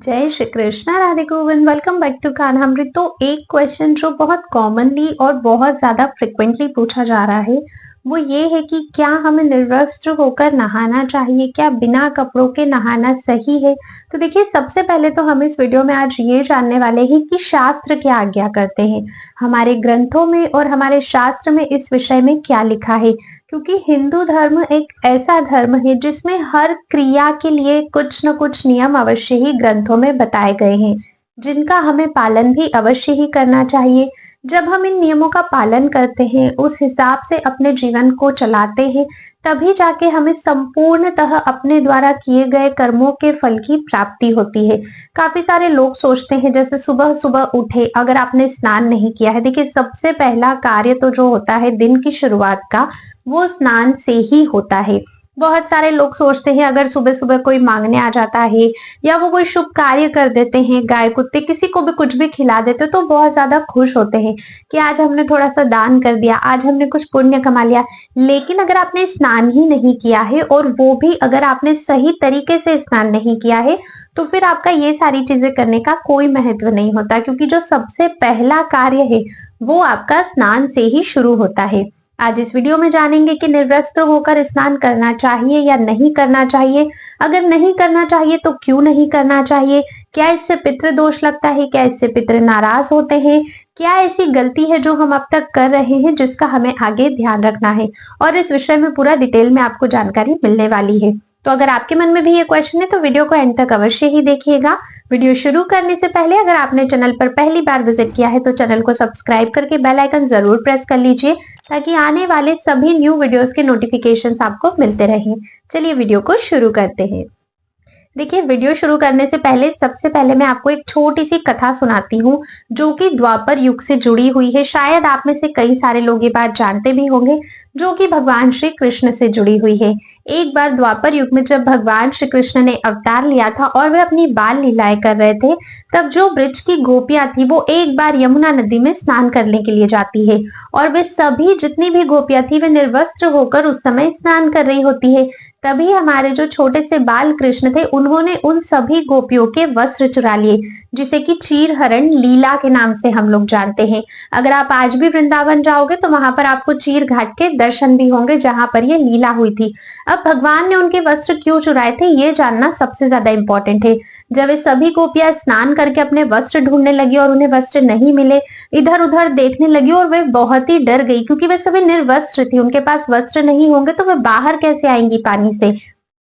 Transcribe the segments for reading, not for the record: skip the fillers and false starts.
जय Shri Krishna, Radhe Govind. Welcome back to Kanhamrit. तो एक क्वेश्चन जो बहुत कॉमनली और बहुत ज्यादा फ्रिक्वेंटली पूछा जा रहा है वो ये है कि क्या हमें निर्वस्त्र होकर नहाना चाहिए, क्या बिना कपड़ों के नहाना सही है। तो देखिए, सबसे पहले तो हम इस वीडियो में आज ये जानने वाले हैं कि शास्त्र क्या आज्ञा करते हैं, हमारे ग्रंथों में और हमारे शास्त्र में इस विषय में क्या लिखा है। क्योंकि हिंदू धर्म एक ऐसा धर्म है जिसमें हर क्रिया के लिए कुछ न कुछ नियम अवश्य ही ग्रंथों में बताए गए हैं, जिनका हमें पालन भी अवश्य ही करना चाहिए। जब हम इन नियमों का पालन करते हैं, उस हिसाब से अपने जीवन को चलाते हैं, तभी जाके हमें संपूर्णतः अपने द्वारा किए गए कर्मों के फल की प्राप्ति होती है। काफी सारे लोग सोचते हैं, जैसे सुबह सुबह उठे, अगर आपने स्नान नहीं किया है, देखिए सबसे पहला कार्य तो जो होता है दिन की शुरुआत का, वो स्नान से ही होता है। बहुत सारे लोग सोचते हैं अगर सुबह सुबह कोई मांगने आ जाता है या वो कोई शुभ कार्य कर देते हैं, गाय कुत्ते किसी को भी कुछ भी खिला देते तो बहुत ज्यादा खुश होते हैं कि आज हमने थोड़ा सा दान कर दिया, आज हमने कुछ पुण्य कमा लिया। लेकिन अगर आपने स्नान ही नहीं किया है, और वो भी अगर आपने सही तरीके से स्नान नहीं किया है, तो फिर आपका ये सारी चीजें करने का कोई महत्व नहीं होता। क्योंकि जो सबसे पहला कार्य है वो आपका स्नान से ही शुरू होता है। आज इस वीडियो में जानेंगे कि निर्वस्त्र होकर स्नान करना चाहिए या नहीं करना चाहिए। अगर नहीं करना चाहिए तो क्यों नहीं करना चाहिए, क्या इससे पितृ दोष लगता है, क्या इससे पितृ नाराज होते हैं, क्या ऐसी गलती है जो हम अब तक कर रहे हैं जिसका हमें आगे ध्यान रखना है। और इस विषय में पूरा डिटेल में आपको जानकारी मिलने वाली है। तो अगर आपके मन में भी ये क्वेश्चन है तो वीडियो को एंड तक अवश्य ही देखिएगा। वीडियो शुरू करने से पहले अगर आपने चैनल पर पहली बार विजिट किया है तो चैनल को सब्सक्राइब करके बेल आइकन जरूर प्रेस कर लीजिए, ताकि आने वाले सभी न्यू वीडियोस के नोटिफिकेशंस आपको मिलते रहें। चलिए वीडियो को शुरू करते हैं। देखिए, वीडियो शुरू करने से पहले सबसे पहले मैं आपको एक छोटी सी कथा सुनाती हूँ, जो कि द्वापर युग से जुड़ी हुई है। शायद आप में से कई सारे लोग ये बात जानते भी होंगे, जो कि भगवान श्री कृष्ण से जुड़ी हुई है। एक बार द्वापर युग में जब भगवान श्री कृष्ण ने अवतार लिया था और वे अपनी बाल लीलाएं कर रहे थे, तब जो ब्रज की गोपियां थी वो एक बार यमुना नदी में स्नान करने के लिए जाती है। और वे सभी जितनी भी गोपियां थी वे निर्वस्त्र होकर उस समय स्नान कर रही होती है। तभी हमारे जो छोटे से बाल कृष्ण थे, उन्होंने उन सभी गोपियों के वस्त्र चुरा लिए, जिसे कि चीर हरण लीला के नाम से हम लोग जानते हैं। अगर आप आज भी वृंदावन जाओगे तो वहां पर आपको चीर घाट के दर्शन भी होंगे, जहां पर ये लीला हुई थी। अब भगवान ने उनके वस्त्र क्यों चुराए थे, ये जानना सबसे ज्यादा इंपॉर्टेंट है। जब वे सभी गोपियां स्नान करके अपने वस्त्र ढूंढने लगी और उन्हें वस्त्र नहीं मिले, इधर उधर देखने लगी और वे बहुत ही डर गई, क्योंकि वे सभी निर्वस्त्र थी। उनके पास वस्त्र नहीं होंगे तो वे बाहर कैसे आएंगी पानी से।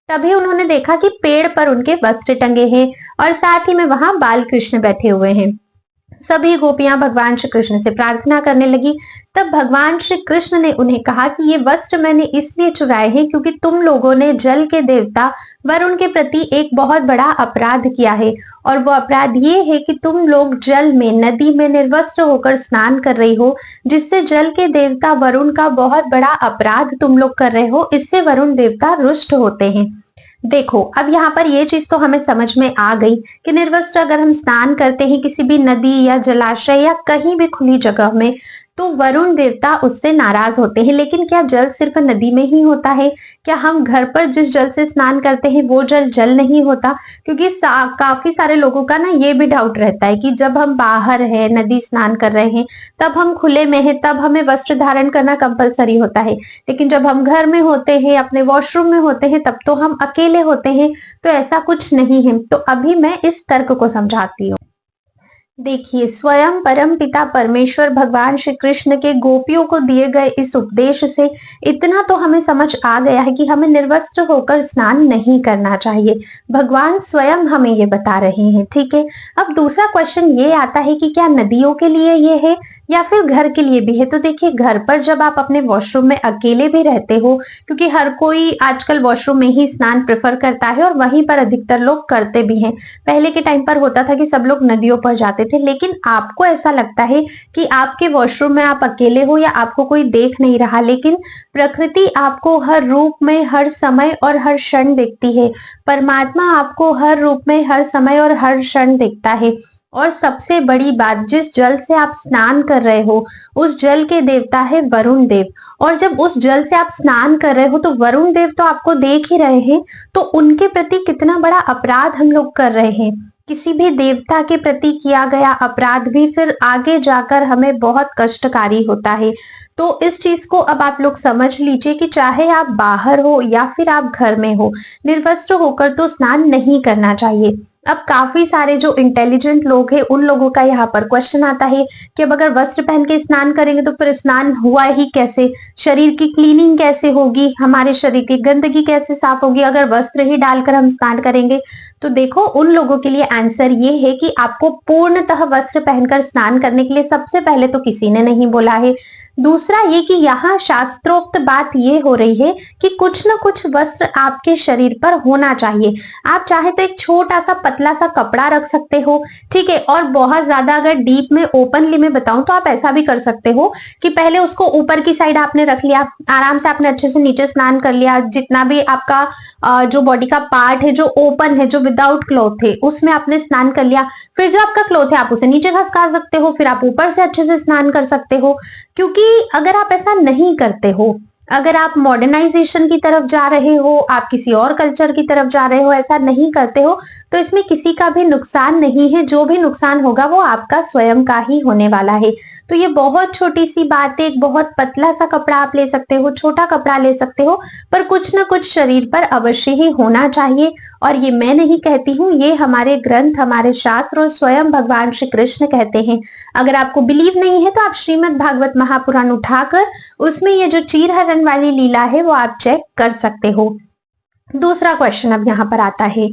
तभी उन्होंने देखा कि पेड़ पर उनके वस्त्र टंगे हैं और साथ ही में वहां बाल कृष्ण बैठे हुए हैं। सभी गोपियां भगवान श्री कृष्ण से प्रार्थना करने लगी। तब भगवान श्री कृष्ण ने उन्हें कहा कि ये वस्त्र मैंने इसलिए चुराए हैं क्योंकि तुम लोगों ने जल के देवता वरुण के प्रति एक बहुत बड़ा अपराध किया है। और वो अपराध ये है कि तुम लोग जल में, नदी में निर्वस्त्र होकर स्नान कर रही हो, जिससे जल के देवता वरुण का बहुत बड़ा अपराध तुम लोग कर रहे हो। इससे वरुण देवता रुष्ट होते हैं। देखो, अब यहाँ पर ये चीज तो हमें समझ में आ गई कि निर्वस्त्र अगर हम स्नान करते हैं किसी भी नदी या जलाशय या कहीं भी खुली जगह में, तो वरुण देवता उससे नाराज होते हैं। लेकिन क्या जल सिर्फ नदी में ही होता है? क्या हम घर पर जिस जल से स्नान करते हैं वो जल नहीं होता? क्योंकि काफी सारे लोगों का ना ये भी डाउट रहता है कि जब हम बाहर है, नदी स्नान कर रहे हैं, तब हम खुले में है, तब हमें वस्त्र धारण करना कंपलसरी होता है। लेकिन जब हम घर में होते हैं, अपने वॉशरूम में होते हैं, तब तो हम अकेले होते हैं, तो ऐसा कुछ नहीं है। तो अभी मैं इस तर्क को समझाती हूँ। देखिए, स्वयं परम पिता परमेश्वर भगवान श्री कृष्ण के गोपियों को दिए गए इस उपदेश से इतना तो हमें समझ आ गया है कि हमें निर्वस्त्र होकर स्नान नहीं करना चाहिए। भगवान स्वयं हमें ये बता रहे हैं, ठीक है। अब दूसरा क्वेश्चन ये आता है कि क्या नदियों के लिए ये है या फिर घर के लिए भी है। तो देखिए, घर पर जब आप अपने वॉशरूम में अकेले भी रहते हो, क्योंकि हर कोई आजकल वॉशरूम में ही स्नान प्रेफर करता है और वहीं पर अधिकतर लोग करते भी हैं। पहले के टाइम पर होता था कि सब लोग नदियों पर जाते थे, लेकिन आपको ऐसा लगता है कि आपके वॉशरूम में आप अकेले हो या आपको कोई देख नहीं रहा, लेकिन प्रकृति आपको हर रूप में, हर समय और हर क्षण देखती है। परमात्मा आपको हर रूप में, हर समय और हर क्षण देखता है। और सबसे बड़ी बात, जिस जल से आप स्नान कर रहे हो उस जल के देवता है वरुण देव। और जब उस जल से आप स्नान कर रहे हो तो वरुण देव तो आपको देख ही रहे हैं, तो उनके प्रति कितना बड़ा अपराध हम लोग कर रहे हैं। किसी भी देवता के प्रति किया गया अपराध भी फिर आगे जाकर हमें बहुत कष्टकारी होता है। तो इस चीज को अब आप लोग समझ लीजिए कि चाहे आप बाहर हो या फिर आप घर में हो, निर्वस्त्र होकर तो स्नान नहीं करना चाहिए। अब काफी सारे जो इंटेलिजेंट लोग हैं उन लोगों का यहाँ पर क्वेश्चन आता है कि अब अगर वस्त्र पहन के स्नान करेंगे तो फिर स्नान हुआ ही कैसे, शरीर की क्लीनिंग कैसे होगी, हमारे शरीर की गंदगी कैसे साफ होगी अगर वस्त्र ही डालकर हम स्नान करेंगे। तो देखो उन लोगों के लिए आंसर ये है कि आपको पूर्णतः वस्त्र पहनकर स्नान करने के लिए सबसे पहले तो किसी ने नहीं बोला है। दूसरा ये कि यहाँ शास्त्रोक्त बात ये हो रही है कि कुछ न कुछ वस्त्र आपके शरीर पर होना चाहिए। आप चाहे तो एक छोटा सा पतला सा कपड़ा रख सकते हो, ठीक है। और बहुत ज्यादा अगर डीप में ओपनली में बताऊं तो आप ऐसा भी कर सकते हो कि पहले उसको ऊपर की साइड आपने रख लिया, आराम से आपने अच्छे से नीचे स्नान कर लिया, जितना भी आपका जो बॉडी का पार्ट है जो ओपन है, जो विदाउट क्लॉथ है, उसमें आपने स्नान कर लिया। फिर जो आपका क्लॉथ है आप उसे नीचे खसका सकते हो, फिर आप ऊपर से अच्छे से स्नान कर सकते हो। क्योंकि अगर आप ऐसा नहीं करते हो, अगर आप मॉडर्नाइजेशन की तरफ जा रहे हो, आप किसी और कल्चर की तरफ जा रहे हो, ऐसा नहीं करते हो, तो इसमें किसी का भी नुकसान नहीं है। जो भी नुकसान होगा वो आपका स्वयं का ही होने वाला है। तो ये बहुत छोटी सी बात है, एक बहुत पतला सा कपड़ा आप ले सकते हो, छोटा कपड़ा ले सकते हो, पर कुछ ना कुछ शरीर पर अवश्य ही होना चाहिए। और ये मैं नहीं कहती हूँ, ये हमारे ग्रंथ, हमारे शास्त्र और स्वयं भगवान श्री कृष्ण कहते हैं। अगर आपको बिलीव नहीं है तो आप श्रीमद् भागवत महापुराण उठाकर उसमें ये जो चीरहरण वाली लीला है वो आप चेक कर सकते हो। दूसरा क्वेश्चन अब यहाँ पर आता है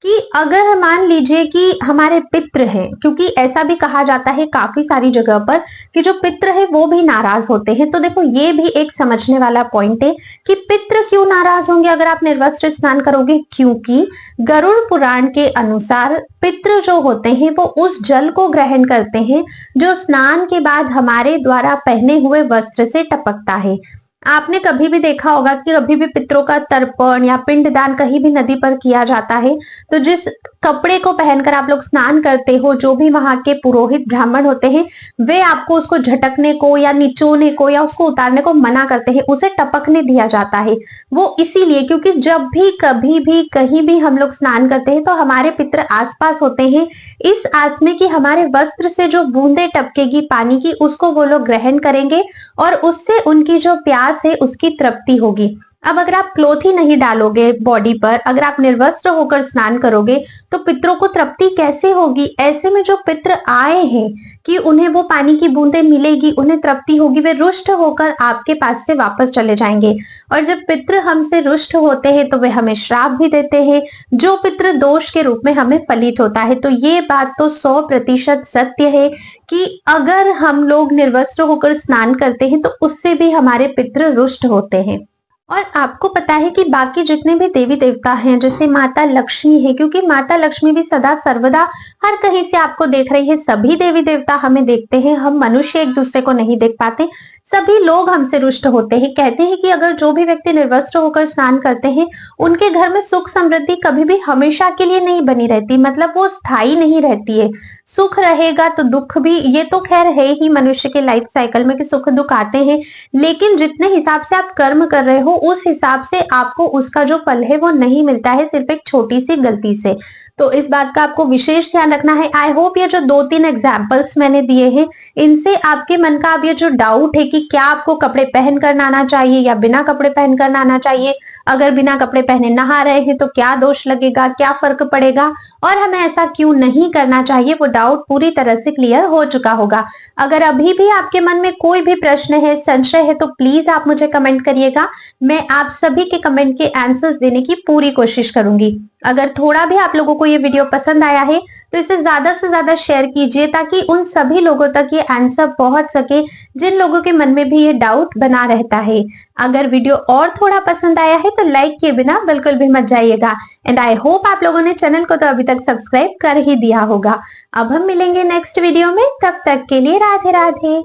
कि अगर मान लीजिए कि हमारे पितृ हैं, क्योंकि ऐसा भी कहा जाता है काफी सारी जगह पर कि जो पितृ है वो भी नाराज होते हैं। तो देखो ये भी एक समझने वाला पॉइंट है कि पितृ क्यों नाराज होंगे अगर आप निर्वस्त्र स्नान करोगे, क्योंकि गरुड़ पुराण के अनुसार पितृ जो होते हैं वो उस जल को ग्रहण करते हैं जो स्नान के बाद हमारे द्वारा पहने हुए वस्त्र से टपकता है। आपने कभी भी देखा होगा कि कभी भी पितरों का तर्पण या पिंडदान कहीं भी नदी पर किया जाता है तो जिस कपड़े को पहनकर आप लोग स्नान करते हो, जो भी वहां के पुरोहित ब्राह्मण होते हैं वे आपको उसको झटकने को या निचोने को या उसको उतारने को मना करते हैं, उसे टपकने दिया जाता है। वो इसीलिए क्योंकि जब भी कभी भी कहीं भी हम लोग स्नान करते हैं तो हमारे पितर आसपास होते हैं, इस आस में कि हमारे वस्त्र से जो बूंदे टपकेगी पानी की उसको वो लोग ग्रहण करेंगे और उससे उनकी जो प्यास है उसकी तृप्ति होगी। अब अगर आप क्लोथ ही नहीं डालोगे बॉडी पर, अगर आप निर्वस्त्र होकर स्नान करोगे तो पितरों को तृप्ति कैसे होगी। ऐसे में जो पितर आए हैं कि उन्हें वो पानी की बूंदें मिलेगी, उन्हें तृप्ति होगी, वे रुष्ट होकर आपके पास से वापस चले जाएंगे। और जब पितर हमसे रुष्ट होते हैं तो वे हमें श्राप भी देते हैं, जो पितृ दोष के रूप में हमें फलित होता है। तो ये बात तो 100% सत्य है कि अगर हम लोग निर्वस्त्र होकर स्नान करते हैं तो उससे भी हमारे पितृ रुष्ट होते हैं। और आपको पता है कि बाकी जितने भी देवी देवता हैं, जैसे माता लक्ष्मी है, क्योंकि माता लक्ष्मी भी सदा सर्वदा हर कहीं से आपको देख रही है, सभी देवी देवता हमें देखते हैं, हम मनुष्य एक दूसरे को नहीं देख पाते, सभी लोग हमसे रुष्ट होते हैं। कहते हैं कि अगर जो भी व्यक्ति निर्वस्त्र होकर स्नान करते हैं उनके घर में सुख समृद्धि कभी भी हमेशा के लिए नहीं बनी रहती, मतलब वो स्थायी नहीं रहती है। सुख रहेगा तो दुख भी, ये तो खैर है ही मनुष्य के लाइफ साइकिल में कि सुख दुख आते हैं, लेकिन जितने हिसाब से आप कर्म कर रहे हो उस हिसाब से आपको उसका जो फल है वो नहीं मिलता है, सिर्फ एक छोटी सी गलती से। तो इस बात का आपको विशेष ध्यान रखना है। आई होप ये जो 2-3 एग्जाम्पल्स मैंने दिए हैं इनसे आपके मन का अब ये जो डाउट है कि क्या आपको कपड़े पहन कर नहाना चाहिए या बिना कपड़े पहन कर नहाना चाहिए, अगर बिना कपड़े पहने नहा रहे हैं तो क्या दोष लगेगा, क्या फर्क पड़ेगा और हमें ऐसा क्यों नहीं करना चाहिए, वो डाउट पूरी तरह से क्लियर हो चुका होगा। अगर अभी भी आपके मन में कोई भी प्रश्न है, संशय है तो प्लीज आप मुझे कमेंट करिएगा, मैं आप सभी के कमेंट के आंसर्स देने की पूरी कोशिश करूंगी। अगर थोड़ा भी आप लोगों को ये वीडियो पसंद आया है तो इसे ज्यादा से ज्यादा शेयर कीजिए ताकि उन सभी लोगों तक ये आंसर पहुंच सके जिन लोगों के मन में भी ये डाउट बना रहता है। अगर वीडियो और थोड़ा पसंद आया है तो लाइक किए बिना बिल्कुल भी मत जाइएगा। एंड आई होप आप लोगों ने चैनल को तो अभी तक सब्सक्राइब कर ही दिया होगा। अब हम मिलेंगे नेक्स्ट वीडियो में, तब तक के लिए राधे राधे।